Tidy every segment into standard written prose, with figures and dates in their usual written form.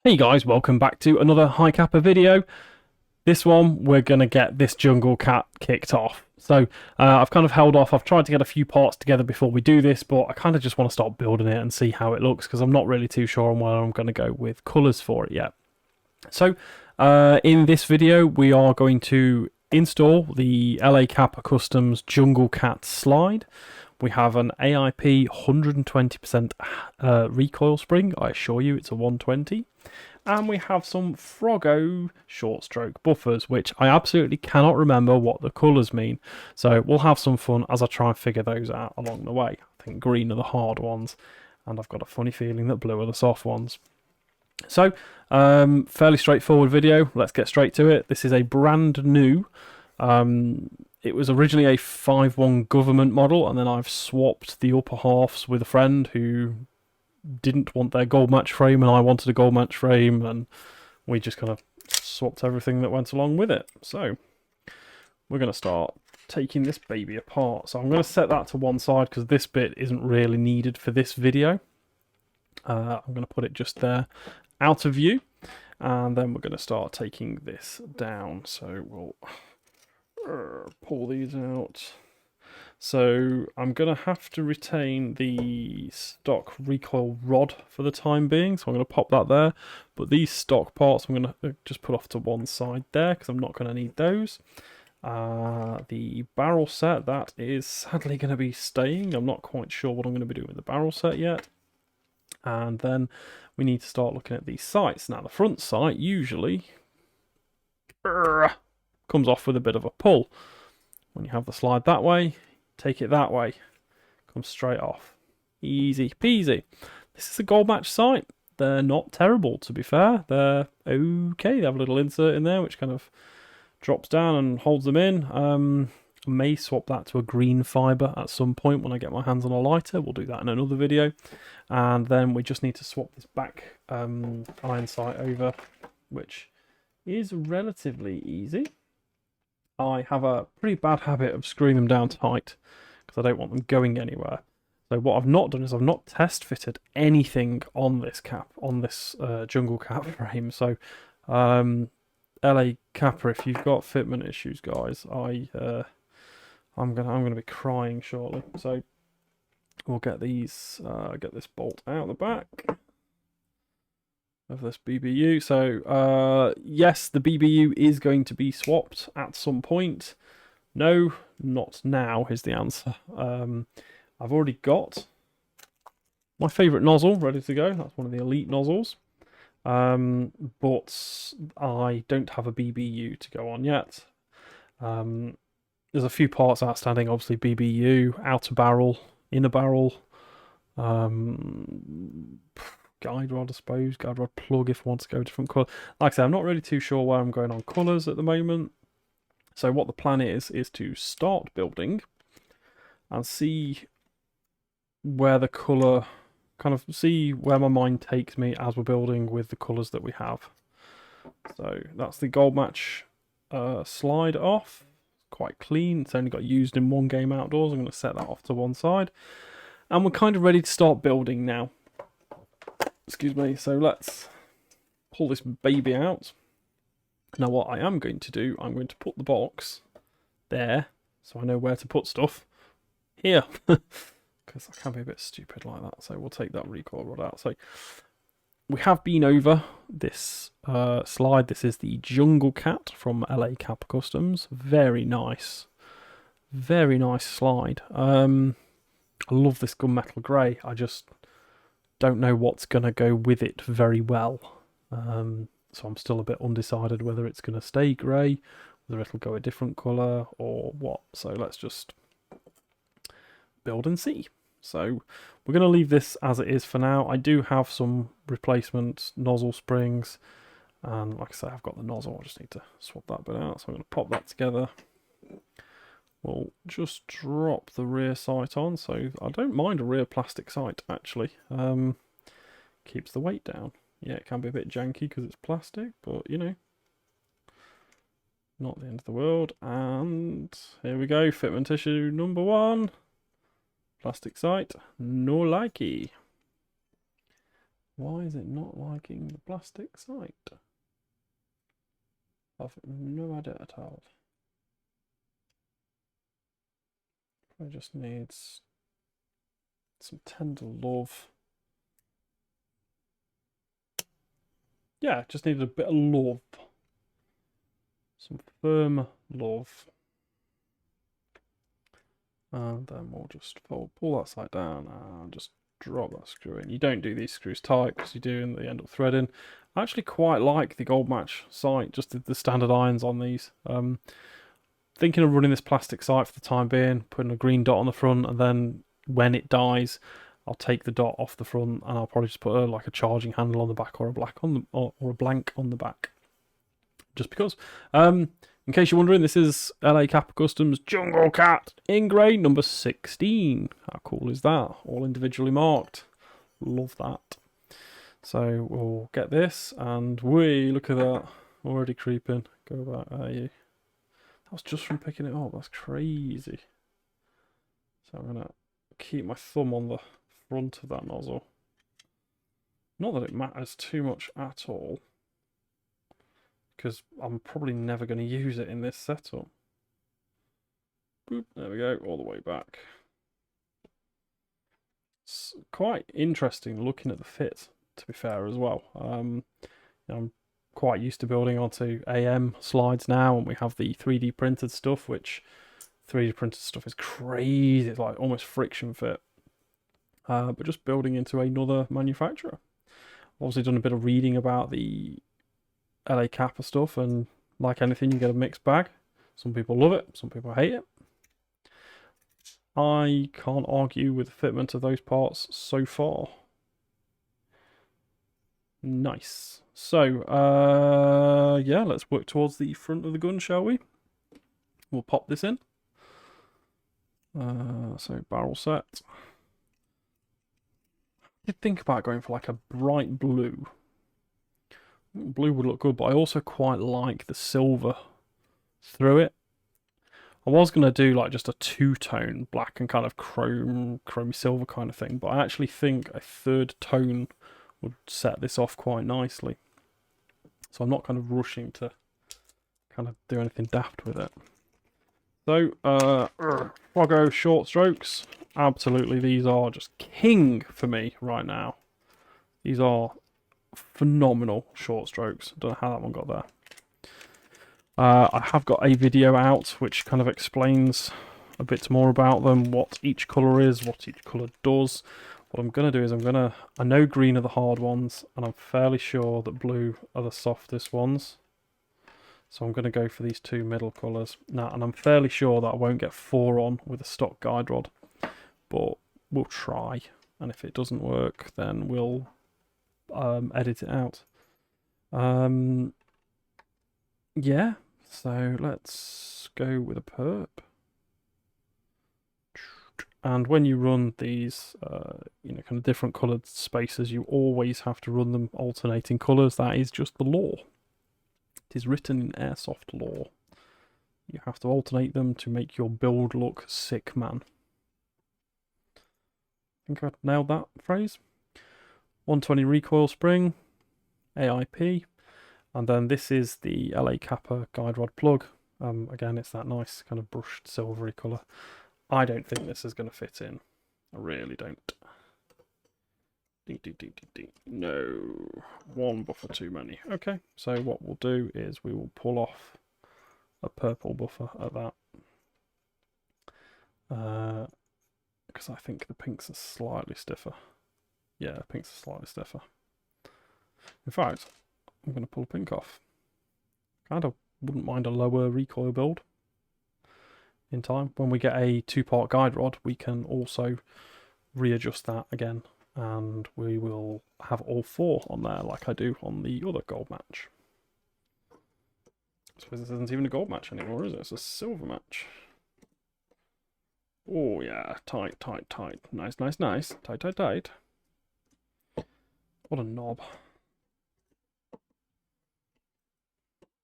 Hey guys, welcome back to another High Kappa video. This one, we're going to get this Junglecat kicked off. So I've kind of held off. I've tried to get a few parts together before we do this, but I kind of just want to start building it and see how it looks because I'm not really too sure on where I'm going to go with colours for it yet. So in this video, we are going to install the LA Kappa Customs Junglecat slide. We have an AIP 120% recoil spring. I assure you it's a 120. And we have some Froggo short stroke buffers, which I absolutely cannot remember what the colours mean. So we'll have some fun as I try and figure those out along the way. I think green are the hard ones, and I've got a funny feeling that blue are the soft ones. So, fairly straightforward video. Let's get straight to it. This is a brand new. It was originally a 5.1 government model, and then I've swapped the upper halves with a friend who didn't want their gold match frame, and I wanted a gold match frame, and we just kind of swapped everything that went along with it. So, we're going to start taking this baby apart. So I'm going to set that to one side because this bit isn't really needed for this video. I'm going to put it just there out of view, and then we're going to start taking this down. So we'll pull these out. So I'm going to have to retain the stock recoil rod for the time being, so I'm going to pop that there. But these stock parts I'm going to just put off to one side there because I'm not going to need those. The barrel set, that is sadly going to be staying. I'm not quite sure what I'm going to be doing with the barrel set yet. And then we need to start looking at these sights. Now the front sight usually comes off with a bit of a pull. When you have the slide that way, take it that way, comes straight off. Easy peasy. This is a gold match sight. They're not terrible, to be fair. They're okay. They have a little insert in there which kind of drops down and holds them in. I may swap that to a green fibre at some point when I get my hands on a lighter. We'll do that in another video. And then we just need to swap this back iron sight over, which is relatively easy. I have a pretty bad habit of screwing them down tight because I don't want them going anywhere. So what I've not done is I've not test fitted anything on this Junglecat frame. So LA Kappa, if you've got fitment issues, guys, I'm gonna be crying shortly. So we'll get these get this bolt out the back of this BBU. So yes, the BBU is going to be swapped at some point. No, not now is the answer. I've already got my favourite nozzle ready to go. That's one of the elite nozzles. But I don't have a BBU to go on yet. There's a few parts outstanding, obviously BBU, outer barrel, inner barrel, guide rod, I suppose, guide rod plug if I want to go a different colour. Like I said, I'm not really too sure where I'm going on colours at the moment. So what the plan is to start building and see where the colour, kind of see where my mind takes me as we're building with the colours that we have. So that's the gold match slide off. Quite clean. It's only got used in one game outdoors. I'm going to set that off to one side. And we're kind of ready to start building now. Excuse me. So let's pull this baby out. Now what I am going to do, I'm going to put the box there so I know where to put stuff. Here. Because I can be a bit stupid like that. So we'll take that recoil rod out. So we have been over this slide. This is the Junglecat from LA Kappa Customs. Very nice slide. I love this gunmetal grey. I just don't know what's going to go with it very well. So I'm still a bit undecided whether it's going to stay grey, whether it'll go a different colour or what. So let's just build and see. So we're going to leave this as it is for now. I do have some replacement nozzle springs, and like I say, I've got the nozzle. I just need to swap that bit out. So I'm going to pop that together. We'll just drop the rear sight on. So I don't mind a rear plastic sight actually. Keeps the weight down. Yeah, it can be a bit janky because it's plastic, but you know, not the end of the world. And here we go, fitment issue number 1. Plastic sight, no likey. Why is it not liking the plastic site? I've no idea at all. It just needs some tender love. Yeah, just needed a bit of love. Some firm love. And then we'll just pull that side down and just drop that screw in. You don't do these screws tight because you do and they end up threading. I actually quite like the Gold Match sight, just the standard irons on these. Thinking of running this plastic sight for the time being, putting a green dot on the front, and then when it dies, I'll take the dot off the front and I'll probably just put like a charging handle on the back or a black on the or a blank on the back. Just because. In case you're wondering, this is LA Capa Customs Junglecat in grey number 16. How cool is that? All individually marked. Love that. So we'll get this, and look at that. Already creeping. Go back. You. That was just from picking it up. That's crazy. So I'm going to keep my thumb on the front of that nozzle. Not that it matters too much at all, because I'm probably never going to use it in this setup. Boop, there we go, all the way back. It's quite interesting looking at the fit, to be fair, as well. I'm quite used to building onto AM slides now, and we have the 3D printed stuff, which 3D printed stuff is crazy. It's like almost friction fit. But just building into another manufacturer. Obviously done a bit of reading about the LA Capa stuff, and like anything, you get a mixed bag. Some people love it, some people hate it. I can't argue with the fitment of those parts so far. Nice. So, yeah, let's work towards the front of the gun, shall we? We'll pop this in. So, barrel set. I did think about going for like a bright blue. Blue would look good, but I also quite like the silver through it. I was going to do like just a two-tone black and kind of chrome silver kind of thing, but I actually think a third tone would set this off quite nicely. So I'm not kind of rushing to kind of do anything daft with it. So, Froggo short strokes. Absolutely, these are just king for me right now. These are phenomenal short strokes. Don't know how that one got there. I have got a video out which kind of explains a bit more about them, what each colour is, what each colour does. What I'm going to do is I know green are the hard ones, and I'm fairly sure that blue are the softest ones. So I'm going to go for these two middle colours. Now, and I'm fairly sure that I won't get 4 on with a stock guide rod, but we'll try. And if it doesn't work, then we'll edit it out. Yeah, so let's go with a perp. And when you run these, kind of different coloured spaces, you always have to run them alternating colours. That is just the law. It is written in Airsoft law. You have to alternate them to make your build look sick, man. I think I nailed that phrase. 120 recoil spring, AIP, and then this is the LA Capa guide rod plug. Again, it's that nice kind of brushed silvery colour. I don't think this is going to fit in. I really don't. No, one buffer too many. Okay, so what we'll do is we will pull off a purple buffer at that. Because I think the pinks are slightly stiffer. Yeah, pinks are slightly stiffer. In fact, I'm going to pull a pink off. Kind of wouldn't mind a lower recoil build in time. When we get a 2-part guide rod, we can also readjust that again, and we will have all 4 on there like I do on the other gold match. I suppose this isn't even a gold match anymore, is it? It's a silver match. Oh yeah, tight. Nice. Tight. What a knob.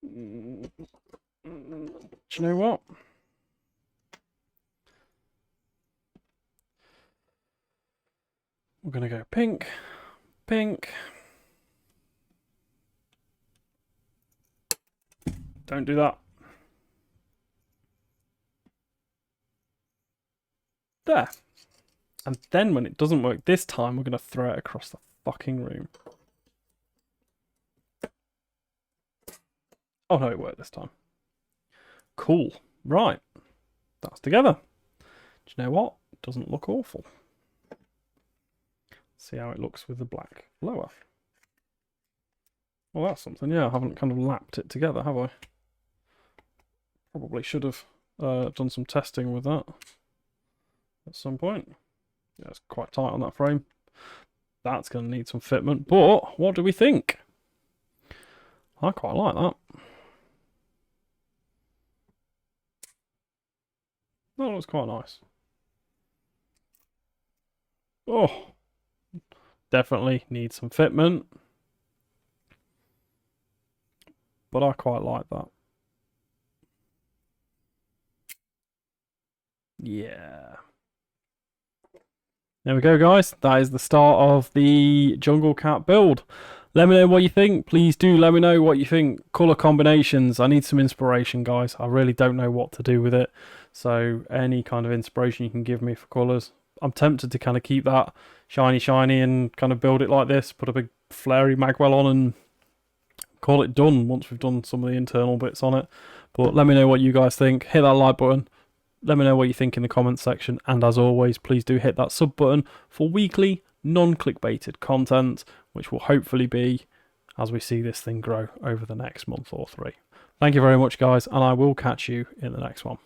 Do you know what? We're going to go pink, pink. Don't do that. There. And then when it doesn't work this time, we're going to throw it across the fucking room. Oh no, it worked this time. Cool. Right. That's together. Do you know what? It doesn't look awful. See how it looks with the black lower. Well, that's something. Yeah, I haven't kind of lapped it together, have I? Probably should have done some testing with that at some point. Yeah, it's quite tight on that frame. That's going to need some fitment. But what do we think? I quite like that. That looks quite nice. Oh, definitely needs some fitment. But I quite like that. Yeah. There we go, guys. That is the start of the Junglecat build. Let me know what you think. Please do let me know what you think. Colour combinations. I need some inspiration, guys. I really don't know what to do with it. So any kind of inspiration you can give me for colours. I'm tempted to kind of keep that shiny and kind of build it like this. Put a big flary magwell on and call it done once we've done some of the internal bits on it. But let me know what you guys think. Hit that like button. Let me know what you think in the comments section. And as always, please do hit that sub button for weekly non-clickbaited content, which will hopefully be as we see this thing grow over the next month or 3. Thank you very much, guys, and I will catch you in the next one.